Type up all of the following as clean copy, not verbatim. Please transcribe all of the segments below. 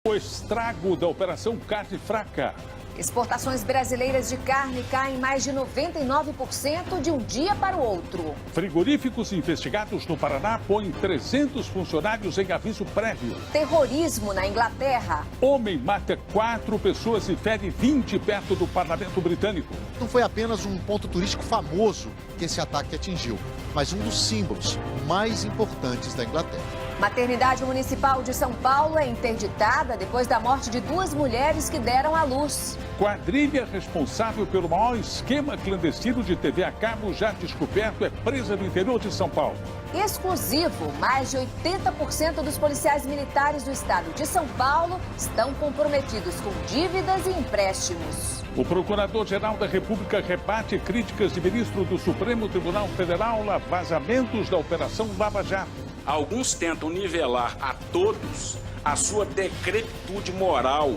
O estrago da Operação Carne Fraca. Exportações brasileiras de carne caem mais de 99% de um dia para o outro. Frigoríficos investigados no Paraná põem 300 funcionários em aviso prévio. Terrorismo na Inglaterra. Homem mata 4 pessoas e fere 20 perto do parlamento britânico. Não foi apenas um ponto turístico famoso que esse ataque atingiu, mas um dos símbolos mais importantes da Inglaterra. Maternidade Municipal de São Paulo é interditada depois da morte de 2 mulheres que deram à luz. Quadrilha responsável pelo maior esquema clandestino de TV a cabo já descoberto é presa no interior de São Paulo. Exclusivo, mais de 80% dos policiais militares do estado de São Paulo estão comprometidos com dívidas e empréstimos. O Procurador-Geral da República rebate críticas de ministro do Supremo Tribunal Federal a vazamentos da Operação Lava Jato. Alguns tentam nivelar a todos a sua decrepitude moral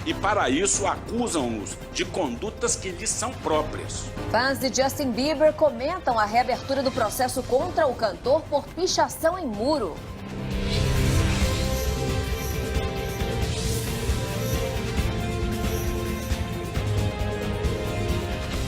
e, para isso, acusam-nos de condutas que lhes são próprias. Fãs de Justin Bieber comentam a reabertura do processo contra o cantor por pichação em muro.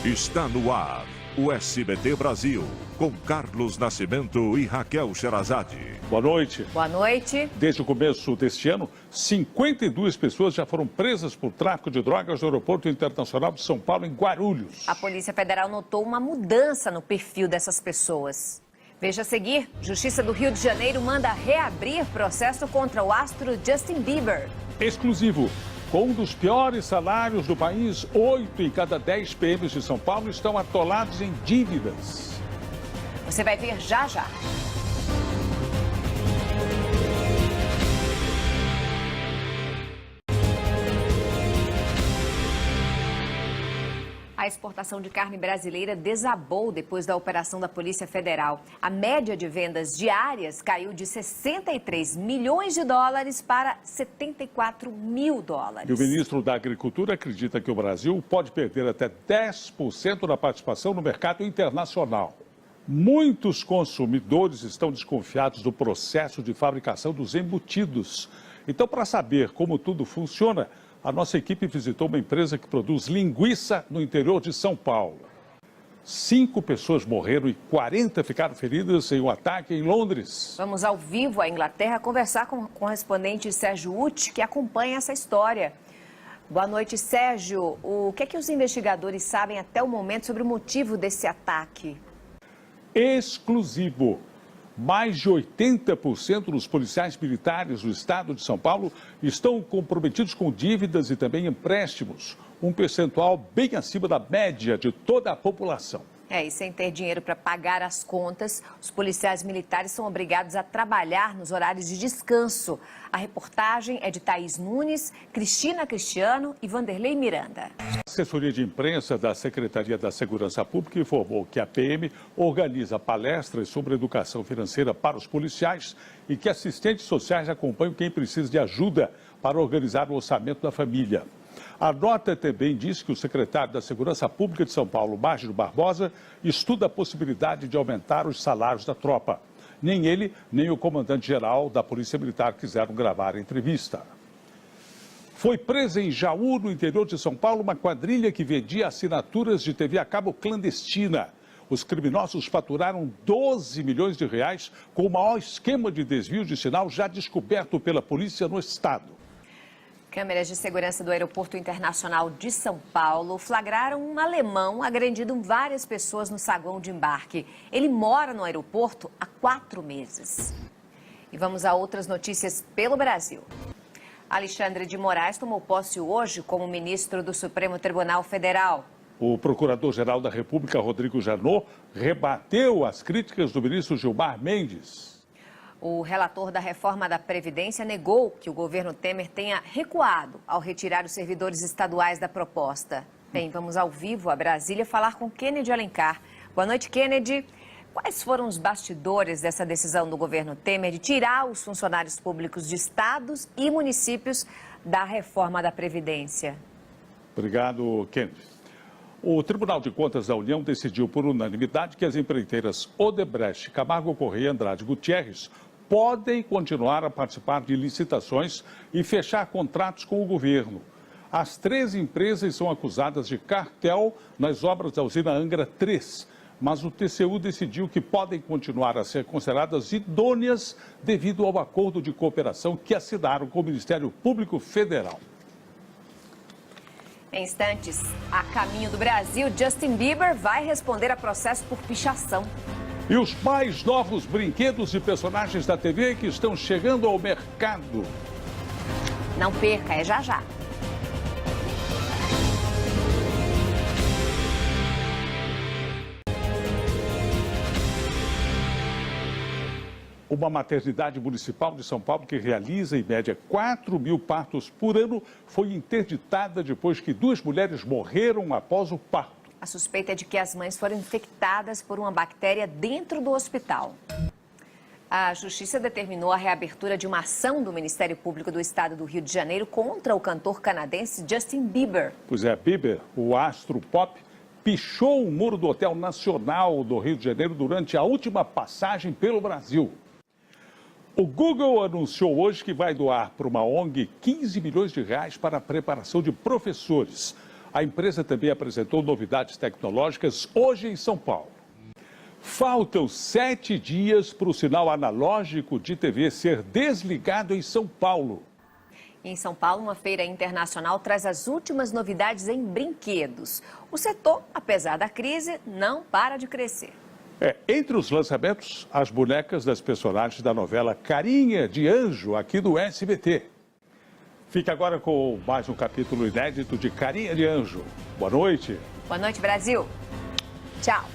Está no ar o SBT Brasil, com Carlos Nascimento e Raquel Sherazade. Boa noite. Boa noite. Desde o começo deste ano, 52 pessoas já foram presas por tráfico de drogas no Aeroporto Internacional de São Paulo, em Guarulhos. A Polícia Federal notou uma mudança no perfil dessas pessoas. Veja a seguir, Justiça do Rio de Janeiro manda reabrir processo contra o astro Justin Bieber. Exclusivo. Com um dos piores salários do país, 8 em cada 10 PMs de São Paulo estão atolados em dívidas. Você vai ver já já. A exportação de carne brasileira desabou depois da operação da Polícia Federal. A média de vendas diárias caiu de 63 milhões de dólares para 74 mil dólares. E o ministro da Agricultura acredita que o Brasil pode perder até 10% da participação no mercado internacional. Muitos consumidores estão desconfiados do processo de fabricação dos embutidos. Então, para saber como tudo funciona, a nossa equipe visitou uma empresa que produz linguiça no interior de São Paulo. 5 pessoas morreram e 40 ficaram feridas em um ataque em Londres. Vamos ao vivo à Inglaterra conversar com o correspondente Sérgio Uti, que acompanha essa história. Boa noite, Sérgio. O que é que os investigadores sabem até o momento sobre o motivo desse ataque? Exclusivo. Mais de 80% dos policiais militares do estado de São Paulo estão comprometidos com dívidas e também empréstimos, um percentual bem acima da média de toda a população. E sem ter dinheiro para pagar as contas, os policiais militares são obrigados a trabalhar nos horários de descanso. A reportagem é de Thaís Nunes, Cristina Cristiano e Vanderlei Miranda. A assessoria de imprensa da Secretaria da Segurança Pública informou que a PM organiza palestras sobre educação financeira para os policiais e que assistentes sociais acompanham quem precisa de ajuda para organizar o orçamento da família. A nota também diz que o secretário da Segurança Pública de São Paulo, Márcio Barbosa, estuda a possibilidade de aumentar os salários da tropa. Nem ele, nem o comandante-geral da Polícia Militar quiseram gravar a entrevista. Foi presa em Jaú, no interior de São Paulo, uma quadrilha que vendia assinaturas de TV a cabo clandestina. Os criminosos faturaram 12 milhões de reais com o maior esquema de desvio de sinal já descoberto pela polícia no estado. Câmeras de segurança do Aeroporto Internacional de São Paulo flagraram um alemão agredindo várias pessoas no saguão de embarque. Ele mora no aeroporto há 4 meses. E vamos a outras notícias pelo Brasil. Alexandre de Moraes tomou posse hoje como ministro do Supremo Tribunal Federal. O Procurador-Geral da República, Rodrigo Janot, rebateu as críticas do ministro Gilmar Mendes. O relator da reforma da Previdência negou que o governo Temer tenha recuado ao retirar os servidores estaduais da proposta. Bem, vamos ao vivo a Brasília falar com Kennedy Alencar. Boa noite, Kennedy. Quais foram os bastidores dessa decisão do governo Temer de tirar os funcionários públicos de estados e municípios da reforma da Previdência? Obrigado, Kennedy. O Tribunal de Contas da União decidiu por unanimidade que as empreiteiras Odebrecht, Camargo Correia e Andrade Gutierrez podem continuar a participar de licitações e fechar contratos com o governo. As 13 empresas são acusadas de cartel nas obras da usina Angra 3, mas o TCU decidiu que podem continuar a ser consideradas idôneas devido ao acordo de cooperação que assinaram com o Ministério Público Federal. Em instantes, a caminho do Brasil, Justin Bieber vai responder a processo por pichação. E os mais novos brinquedos e personagens da TV que estão chegando ao mercado. Não perca, é já já. Uma maternidade municipal de São Paulo que realiza, em média, 4.000 partos por ano, foi interditada depois que 2 mulheres morreram após o parto. A suspeita é de que as mães foram infectadas por uma bactéria dentro do hospital. A Justiça determinou a reabertura de uma ação do Ministério Público do Estado do Rio de Janeiro contra o cantor canadense Justin Bieber. Pois é, Bieber, o astro pop, pichou o muro do Hotel Nacional do Rio de Janeiro durante a última passagem pelo Brasil. O Google anunciou hoje que vai doar para uma ONG 15 milhões de reais para a preparação de professores. A empresa também apresentou novidades tecnológicas hoje em São Paulo. Faltam 7 dias para o sinal analógico de TV ser desligado em São Paulo. Em São Paulo, uma feira internacional traz as últimas novidades em brinquedos. O setor, apesar da crise, não para de crescer. Entre os lançamentos, as bonecas das personagens da novela Carinha de Anjo, aqui do SBT. Fique agora com mais um capítulo inédito de Carinha de Anjo. Boa noite. Boa noite, Brasil. Tchau.